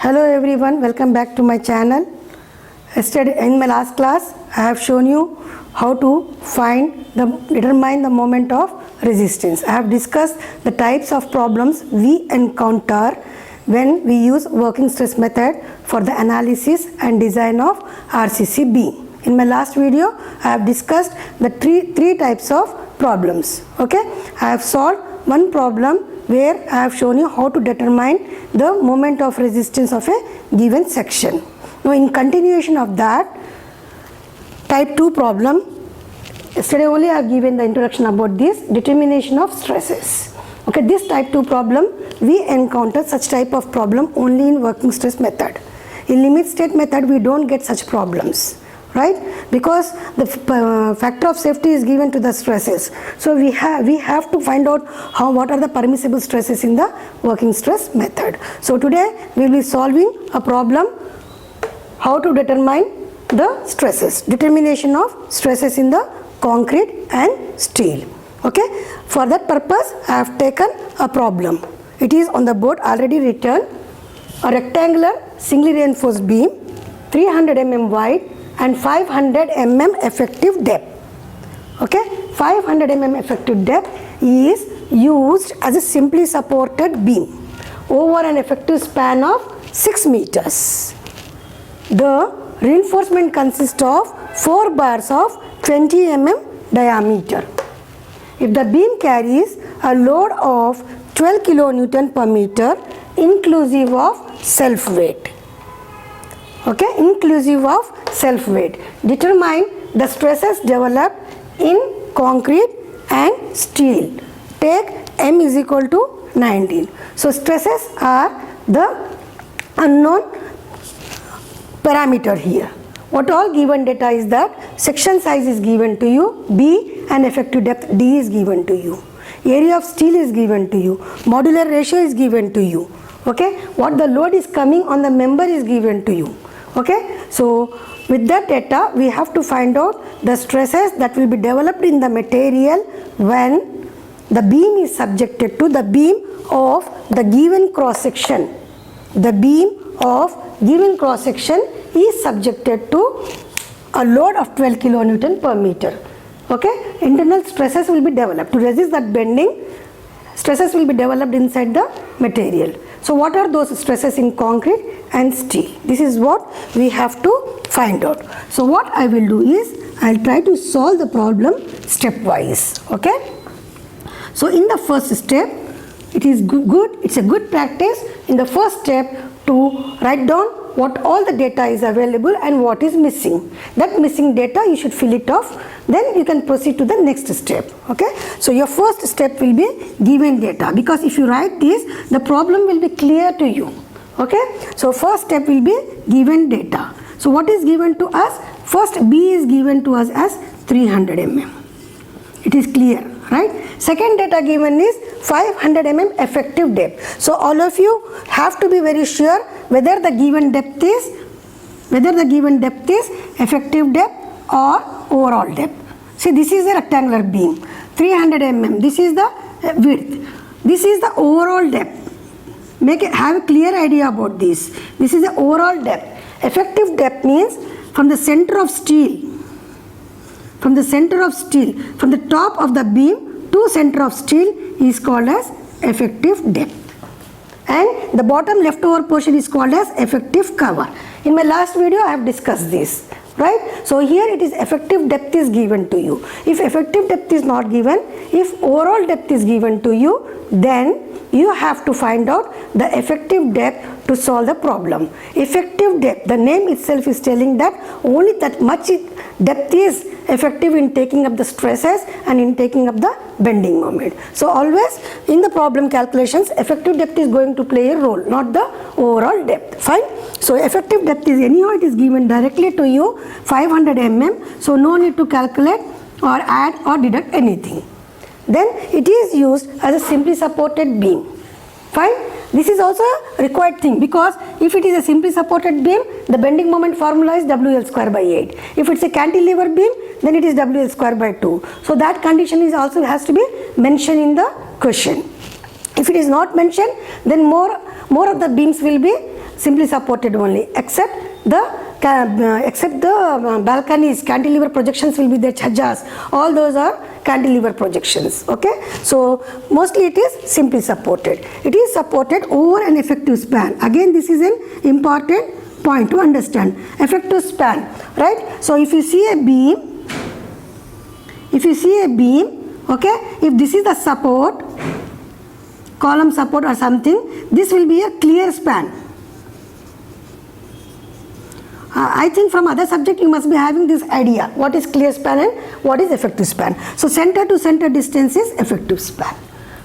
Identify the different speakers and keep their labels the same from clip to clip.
Speaker 1: Hello everyone, welcome back to my channel. Yesterday in my last class I have shown you how to determine the moment of resistance. I have discussed the types of problems we encounter when we use working stress method for the analysis and design of RCC beam. In my last video I have discussed the three types of problems. Okay, I have solved one problem where I have shown you how to determine the moment of resistance of a given section. Now in continuation of that, type 2 problem, yesterday only I have given the introduction about this determination of stresses. Okay, this type 2 problem we encounter such type of problem only in working stress method. In limit state method we don't get such problems, right? Because the factor of safety is given to the stresses. So we have to find out what are the permissible stresses in the working stress method. So today we will be solving a problem how to determine the stresses, determination of stresses in the concrete and steel. Okay, for that purpose I have taken a problem. It is on the board already written. A rectangular singly reinforced beam 300 mm wide and 500 mm effective depth. Okay, 500 mm effective depth is used as a simply supported beam over an effective span of 6 meters. The reinforcement consists of 4 bars of 20 mm diameter. If the beam carries a load of 12 kN per meter inclusive of self weight. Okay, inclusive of self weight. Determine the stresses developed in concrete and steel. Take M is equal to 19. So stresses are the unknown parameter here. What all given data is that section size is given to you, B, and effective depth D is given to you. Area of steel is given to you. Modular ratio is given to you. Okay, what the load is coming on the member is given to you. Okay, so with that data we have to find out the stresses that will be developed in the material when the beam is subjected to the beam of the given cross section. The beam of given cross section is subjected to a load of 12 kN per meter. Okay, internal stresses will be developed to resist that bending. Stresses will be developed inside the material. So what are those stresses in concrete and steel? This is what we have to find out. So what I will do is I will try to solve the problem stepwise. Okay. So in the first step, it is good. It's a good practice in the first step to write down what all the data is available and what is missing. That missing data you should fill it off. Then you can proceed to the next step. Okay. So your first step will be given data, because if you write this, the problem will be clear to you. Okay. So first step will be given data. So what is given to us? First B is given to us as 300 mm. It is clear, right? Second data given is 500 mm effective depth. So all of you have to be very sure whether the given depth is effective depth or overall depth. See, this is a rectangular beam, 300 mm. This is the width. This is the overall depth. Have a clear idea about this. This is the overall depth. Effective depth means from the center of steel. From the top of the beam to center of steel is called as effective depth. And the bottom leftover portion is called as effective cover. In my last video I have discussed this, right? So here it is effective depth is given to you. If effective depth is not given, if overall depth is given to you, then you have to find out the effective depth to solve the problem. Effective depth, the name itself is telling that only that much depth is effective in taking up the stresses and in taking up the bending moment. So always in the problem calculations, effective depth is going to play a role, not the overall depth. Fine. So effective depth is anyhow it is given directly to you, 500 mm. So no need to calculate or add or deduct anything. Then it is used as a simply supported beam. Fine. This is also a required thing, because if it is a simply supported beam, the bending moment formula is WL square by 8. If it's a cantilever beam, then it is WL square by 2. So that condition is also has to be mentioned in the question. If it is not mentioned, then more of the beams will be simply supported only, except the balconies, cantilever projections will be there, chhajjas, all those are cantilever projections. Okay, so mostly it is simply supported. It is supported over an effective span. Again, this is an important point to understand. Effective span, right? So if you see a beam, okay, if this is the support, column support or something, this will be a clear span. I think from other subject you must be having this idea, what is clear span and what is effective span. So center to center distance is effective span.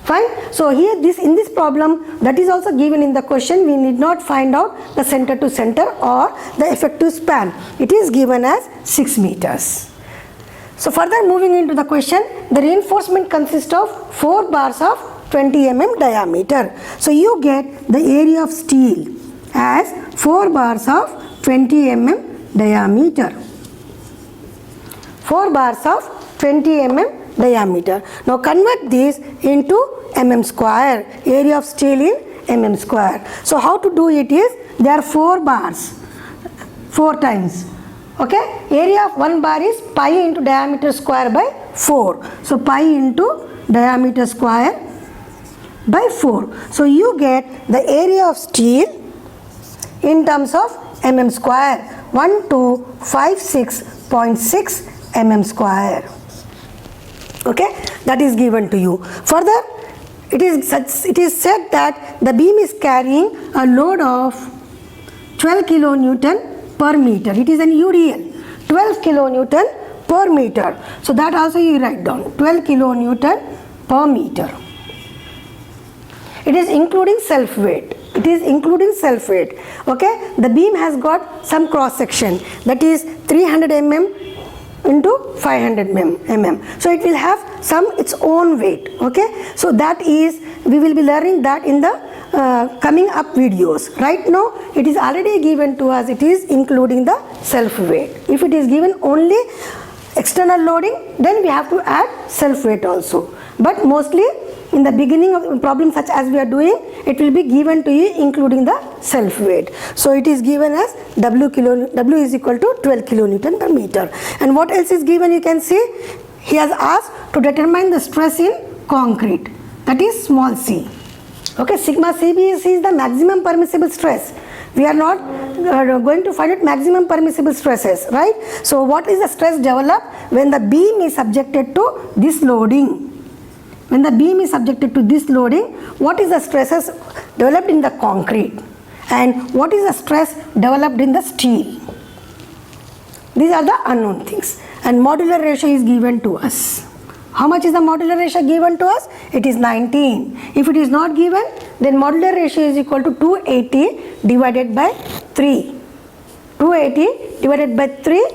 Speaker 1: Fine. So here in this problem, that is also given in the question, we need not find out the center to center or the effective span. It is given as 6 meters. So further moving into the question, the reinforcement consists of 4 bars of 20 mm diameter. So you get the area of steel as 4 bars of 20 mm diameter. 4 bars of 20 mm diameter. Now convert this into mm square, area of steel in mm square. So how to do it is, there are 4 bars, 4 times. Okay, area of 1 bar is pi into diameter square by 4. So pi into diameter square by 4. So you get the area of steel in terms of mm square, 1256.6 mm square. Okay, that is given to you. Further, it is said that the beam is carrying a load of 12 kilonewton per meter. It is an UDL, 12 kilonewton per meter. So that also you write down, 12 kilonewton per meter. It is including self weight. It is including self weight. Okay, the beam has got some cross section, that is 300 mm into 500 mm. So it will have some its own weight. Okay, so that is, we will be learning that in the coming up videos. Right now it is already given to us, it is including the self weight. If it is given only external loading, then we have to add self weight also. But mostly in the beginning of problem such as we are doing, it will be given to you including the self weight. So it is given as W is equal to 12 kilonewton per meter. And what else is given, you can see, he has asked to determine the stress in concrete, that is small c. Okay, sigma CBC is the maximum permissible stress. We are not going to find out maximum permissible stresses, right? So what is the stress developed when the beam is subjected to this loading? When the beam is subjected to this loading, what is the stresses developed in the concrete and what is the stress developed in the steel? These are the unknown things, and modular ratio is given to us. How much is the modular ratio given to us? It is 19. If it is not given, then modular ratio is equal to 280 divided by 3. 280 divided by 3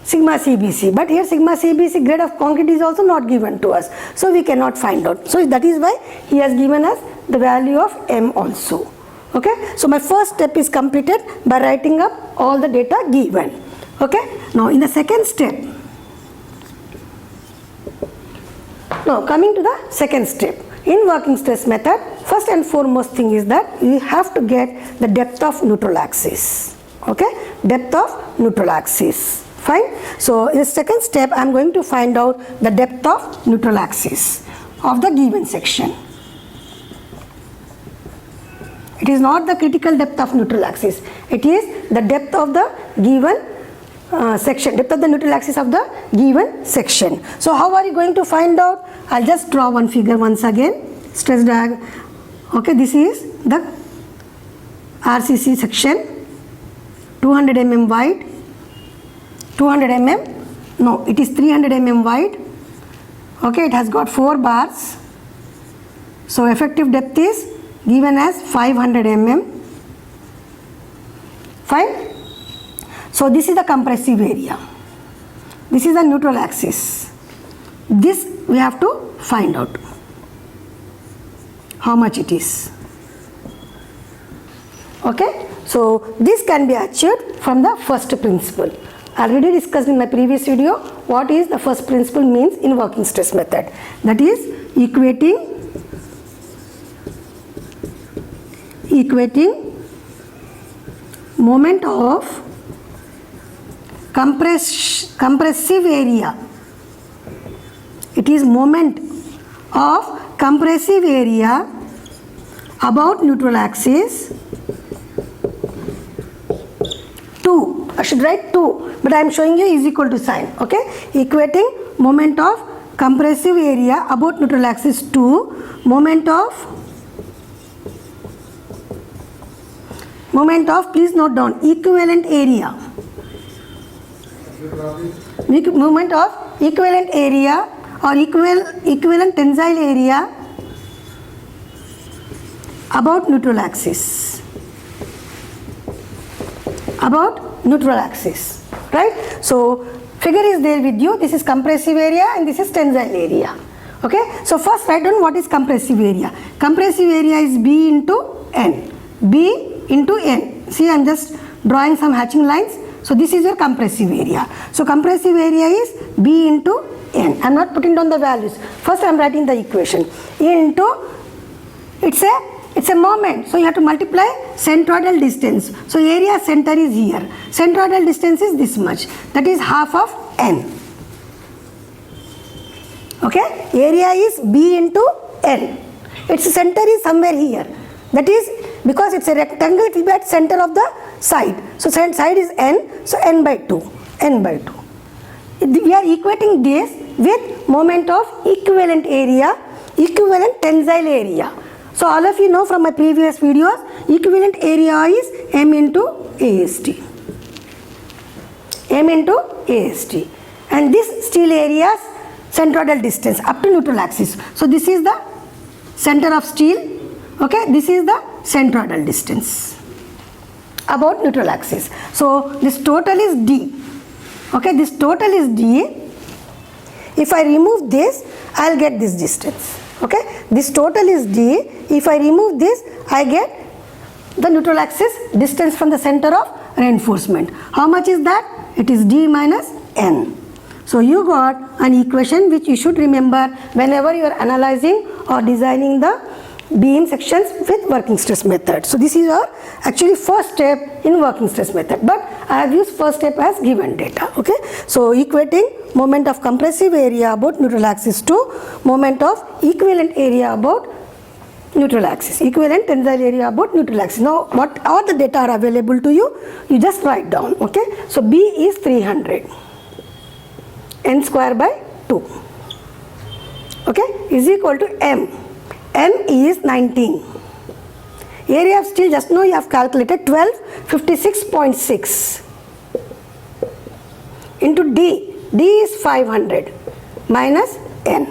Speaker 1: sigma CBC. But here sigma CBC grade of concrete is also not given to us. So we cannot find out. So that is why he has given us the value of M also. Okay. So my first step is completed by writing up all the data given. Okay. Now in the second step, now coming to the second step, in working stress method, first and foremost thing is that you have to get the depth of neutral axis. Okay, depth of neutral axis. Fine. So in the second step, I am going to find out the depth of neutral axis of the given section. It is not the critical depth of neutral axis. It is the depth of the given section, depth of the neutral axis of the given section. So how are you going to find out? I'll just draw one figure once again. Stress diagram. Okay, this is the RCC section, 200 mm wide, 200 mm, no, it is 300 mm wide. Okay, it has got 4 bars. So effective depth is given as 500 mm. Fine. So this is the compressive area. This is the neutral axis. This we have to find out how much it is. Okay. So this can be achieved from the first principle. I already discussed in my previous video what is the first principle means in working stress method. That is equating moment of compressive area. It is moment of compressive area about neutral axis 2. I should write 2, but I am showing you is equal to sign. Okay, equating moment of compressive area about neutral axis 2, moment of please note down equivalent area. Moment of equivalent area or equivalent tensile area about neutral axis. About neutral axis, right? So figure is there with you. This is compressive area and this is tensile area. Okay, so first write down what is compressive area. Compressive area is B into N. B into N. See, I am just drawing some hatching lines. So this is your compressive area. So compressive area is B into N. I am not putting down the values. First I am writing the equation. Into, it's a moment. So you have to multiply centroidal distance. So area center is here. Centroidal distance is this much. That is half of N. Okay. Area is B into N. Its center is somewhere here. That is because it's a rectangle, it will be at center of the side. So side is N. So N by 2. N by 2. We are equating this with moment of equivalent area, equivalent tensile area. So all of you know from my previous videos, equivalent area is M into AST. M into AST. And this steel area's centroidal distance up to neutral axis. So this is the center of steel. Okay, this is the centroidal distance about neutral axis. So this total is D. Okay, this total is D. If I remove this, I will get this distance. Okay, this total is D. If I remove this, I get the neutral axis distance from the center of reinforcement. How much is that? It is D minus N. So you got an equation which you should remember whenever you are analyzing or designing the beam sections with working stress method. So this is our actually first step in working stress method, but I have used first step as given data. Okay, so equating moment of compressive area about neutral axis to moment of equivalent area about neutral axis, equivalent tensile area about neutral axis. Now what all the data are available to you, you just write down. Okay, so B is 300, N square by 2, okay, is equal to M. M is 19. Area of steel, just now you have calculated 1256.6 into D. D is 500 minus N.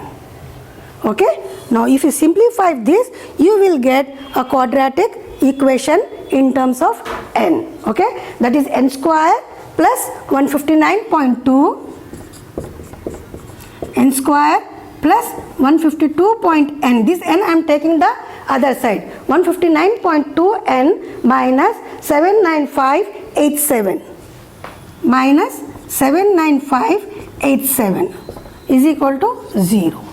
Speaker 1: Okay. Now if you simplify this, you will get a quadratic equation in terms of N. Okay. That is N square plus 159.2 N square plus 152.N. This N I am taking the other side. 159.2 N minus 79587 minus 79587 is equal to 0.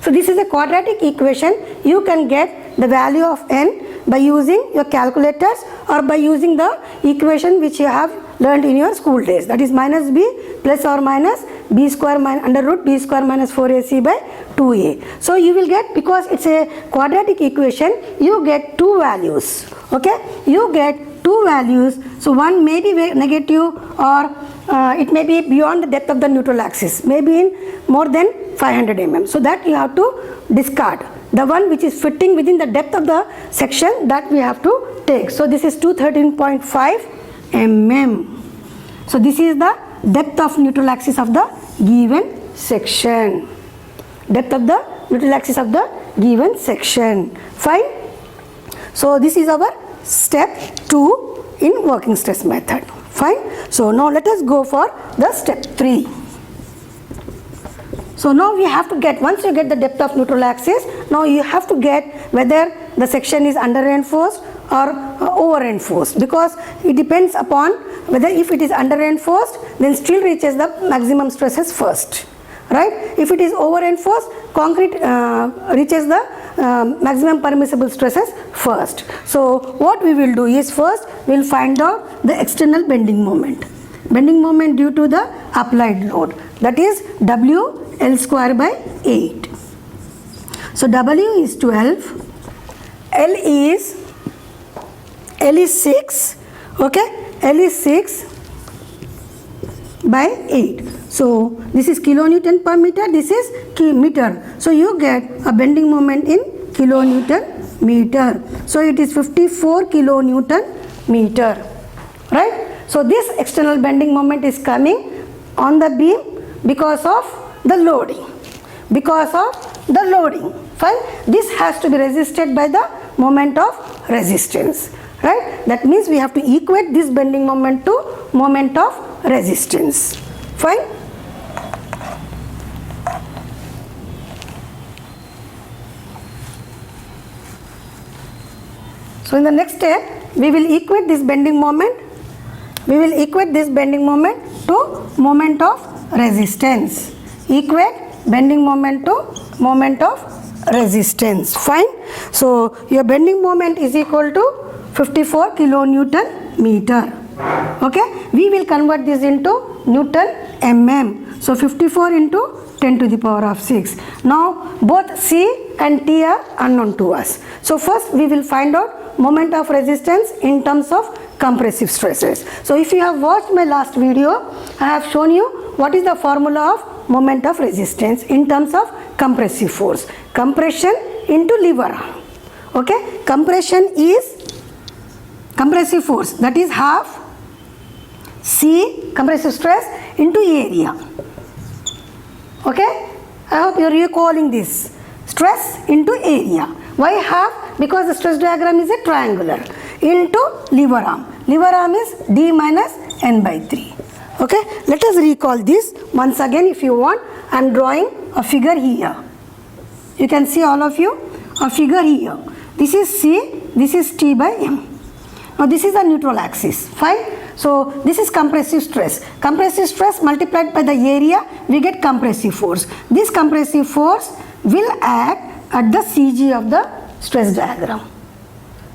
Speaker 1: So this is a quadratic equation. You can get the value of N by using your calculators or by using the equation which you have learned in your school days. That is minus B plus or minus B square minus under root B square minus 4AC by 2A. So you will get, because it's a quadratic equation, you get two values. Okay, you get two values. So one may be negative or it may be beyond the depth of the neutral axis, maybe in more than 500 mm. So that you have to discard. The one which is fitting within the depth of the section, that we have to take. So this is 213.5 mm. So this is the depth of neutral axis of the given section. Depth of the neutral axis of the given section. Fine. So this is our step 2 in working stress method. Fine. So now let us go for the step 3. So now we have to get, once you get the depth of neutral axis, now you have to get whether the section is under reinforced or over reinforced, because it depends upon whether if it is under reinforced, then steel reaches the maximum stresses first. right? If it is over-enforced, concrete reaches the maximum permissible stresses first. So what we will do is, first we will find out the external bending moment. Bending moment due to the applied load, that is W L square by 8. So W is 12, L is 6, okay, L is 6 by 8. So this is kilonewton per meter, this is meter. So you get a bending moment in kilonewton meter. So it is 54 kilonewton meter, right? So this external bending moment is coming on the beam because of the loading. Because of the loading, fine. This has to be resisted by the moment of resistance, right? That means we have to equate this bending moment to moment of resistance, fine. So in the next step, we will equate this bending moment. We will equate this bending moment to moment of resistance. Equate bending moment to moment of resistance, fine. So your bending moment is equal to 54 kilonewton meter. Okay, we will convert this into Newton mm. So 54 into 10 to the power of 6. Now both C and T are unknown to us. So first we will find out moment of resistance in terms of compressive stresses. So if you have watched my last video, I have shown you what is the formula of moment of resistance in terms of compressive force. Compression into lever arm. Okay, compression is compressive force, that is half C compressive stress into area. Okay, I hope you are recalling this. Stress into area. Why half? Because the stress diagram is a triangular. Into lever arm. Lever arm is D minus N by 3. Okay, let us recall this once again. If you want, I am drawing a figure here. You can see, all of you, a figure here. This is C, this is T by M. Now this is the neutral axis, fine. So this is compressive stress. Compressive stress multiplied by the area, we get compressive force. This compressive force will act at the CG of the stress diagram.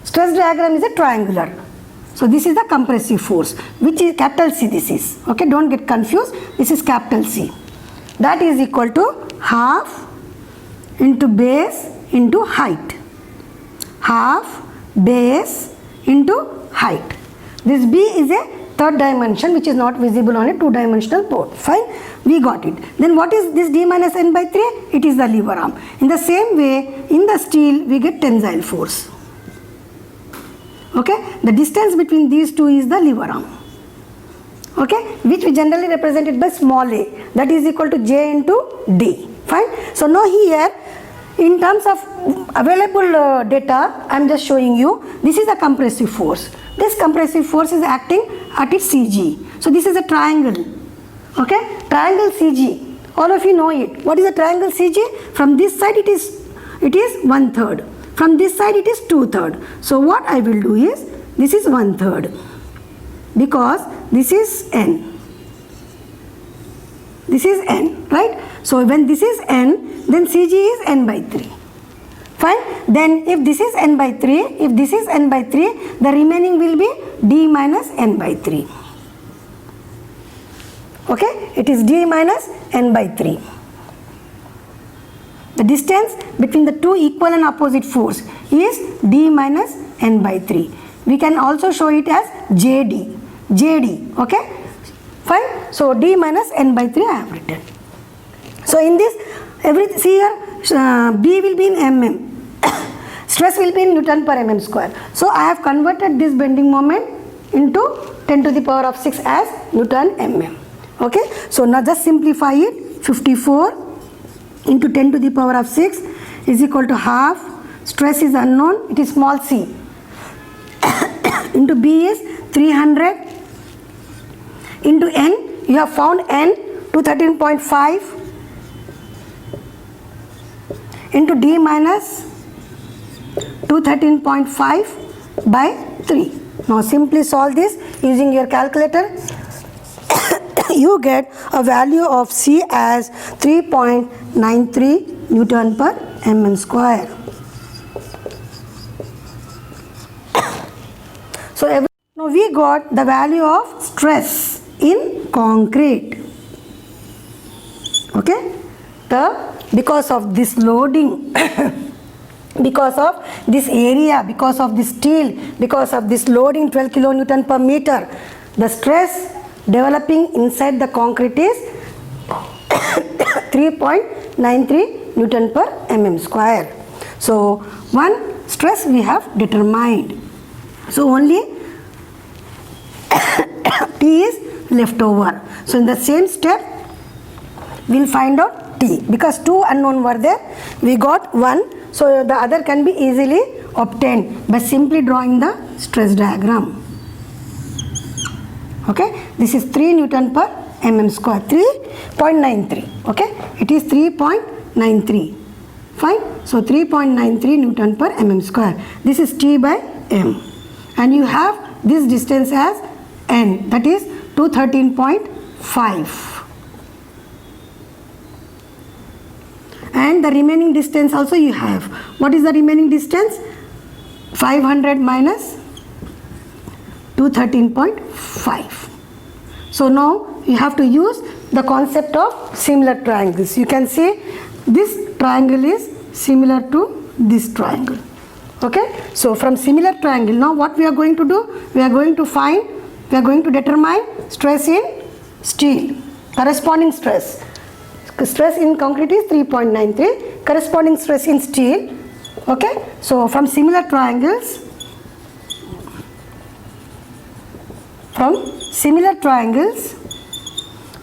Speaker 1: Stress diagram is a triangular. So this is the compressive force, which is capital C this is. Okay, don't get confused. This is capital C. That is equal to half into base into height. Half base into height. This B is a third dimension which is not visible on a two-dimensional board. Fine, we got it. Then what is this D minus N by 3? It is the lever arm. In the same way, in the steel we get tensile force. Okay, the distance between these two is the lever arm. Okay, which we generally represented by small a, that is equal to J into D. Fine. So now here, in terms of available data, I am just showing you, this is a compressive force. This compressive force is acting at its CG. So this is a triangle. Okay, triangle CG. All of you know it. What is a triangle CG? From this side it is 1/3. From this side it is 2/3. So what I will do is, this is 1/3 because this is N. This is N, right? So when this is N, then CG is N by 3. Fine. Then if this is N by 3, the remaining will be D minus N by 3. Okay, it is D minus N by 3. The distance between the two equal and opposite force is D minus N by 3. We can also show it as JD. Okay, fine. So D minus N by 3 I have written. So in this, see here, B will be in mm. Stress will be in Newton per mm square. So I have converted this bending moment into 10 to the power of 6 as Newton mm. Okay, so now just simplify it. 54 into 10 to the power of 6 is equal to half. Stress is unknown, it is small c. Into B is 300. Into N, you have found N to 13.5. Into D minus 213.5 by 3. Now simply solve this using your calculator. you get a value of C as 3.93 Newton per mm square. So now we got the value of stress in concrete. Okay, because of this loading, because of this area, because of this steel, because of this loading 12 kilonewton per meter, the stress developing inside the concrete is 3.93 Newton per mm square. So one stress we have determined. So only T is left over. So in the same step we'll find out T, because two unknown were there, we got one, so the other can be easily obtained by simply drawing the stress diagram. Okay, this is 3 Newton per mm square, 3.93. okay, it is 3.93. fine. So 3.93 Newton per mm square. This is T by m, and you have this distance as n, that is 213.5, and the remaining distance also you have. What is the remaining distance? 500 minus 213.5. So now you have to use the concept of similar triangles. You can say this triangle is similar to this triangle. Okay, so from similar triangle, now what we are going to do? We are going to determine stress in steel, corresponding stress. Stress in concrete is 3.93, corresponding stress in steel. Okay, so from similar triangles,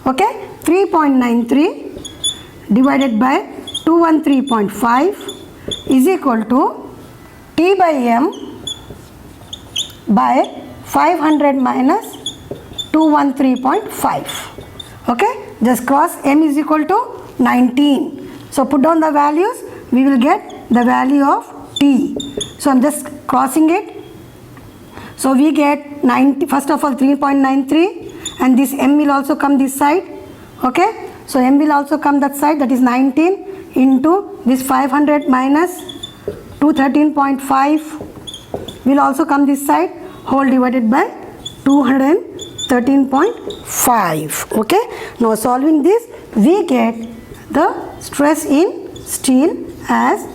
Speaker 1: okay, 3.93 divided by 213.5 is equal to T by m by 500 minus 213.5. okay, just cross m is equal to 19. So put down the values, we will get the value of T. So I'm just crossing it. So we get 90, first of all 3.93, and this m will also come this side. Okay, so m will also come that side, that is 19 into this 500 minus 213.5 will also come this side, whole divided by 213.5. okay, now solving this, we get the stress in steel as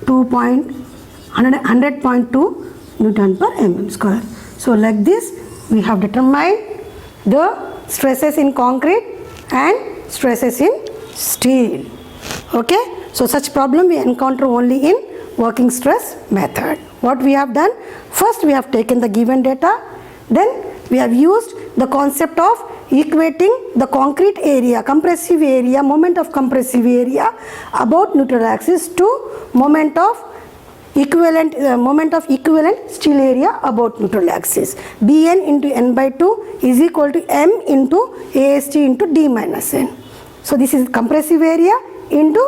Speaker 1: 100.2 Newton per mm square. So like this we have determined the stresses in concrete and stresses in steel. Okay, so such problem we encounter only in working stress method. What we have done? First we have taken the given data, then we have used the concept of equating the concrete area, compressive area, moment of compressive area about neutral axis to moment of equivalent steel area about neutral axis. Bn into n by 2 is equal to m into ast into d minus n. So this is compressive area into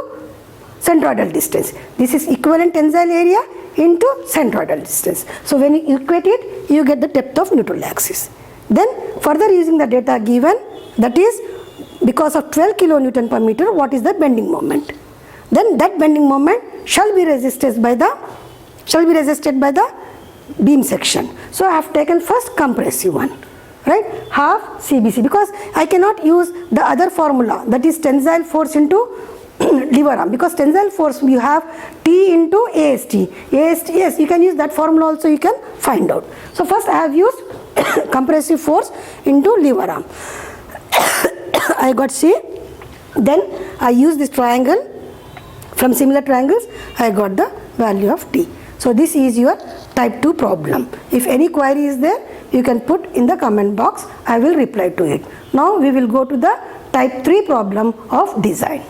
Speaker 1: centroidal distance. This is equivalent tensile area into centroidal distance. So when you equate it, you get the depth of neutral axis. Then further using the data given, that is because of 12 kilonewton per meter, what is the bending moment? Then that bending moment shall be resisted by the beam section. So I have taken first compressive one, right, half CBC, because I cannot use the other formula, that is tensile force into lever arm, because tensile force you have T into AST. AST, yes, you can use that formula also, you can find out. So first I have used compressive force into lever arm. I got C. Then I use this triangle. From similar triangles I got the value of T. So this is your type 2 problem. If any query is there, you can put in the comment box, I will reply to it. Now we will go to the type 3 problem of design.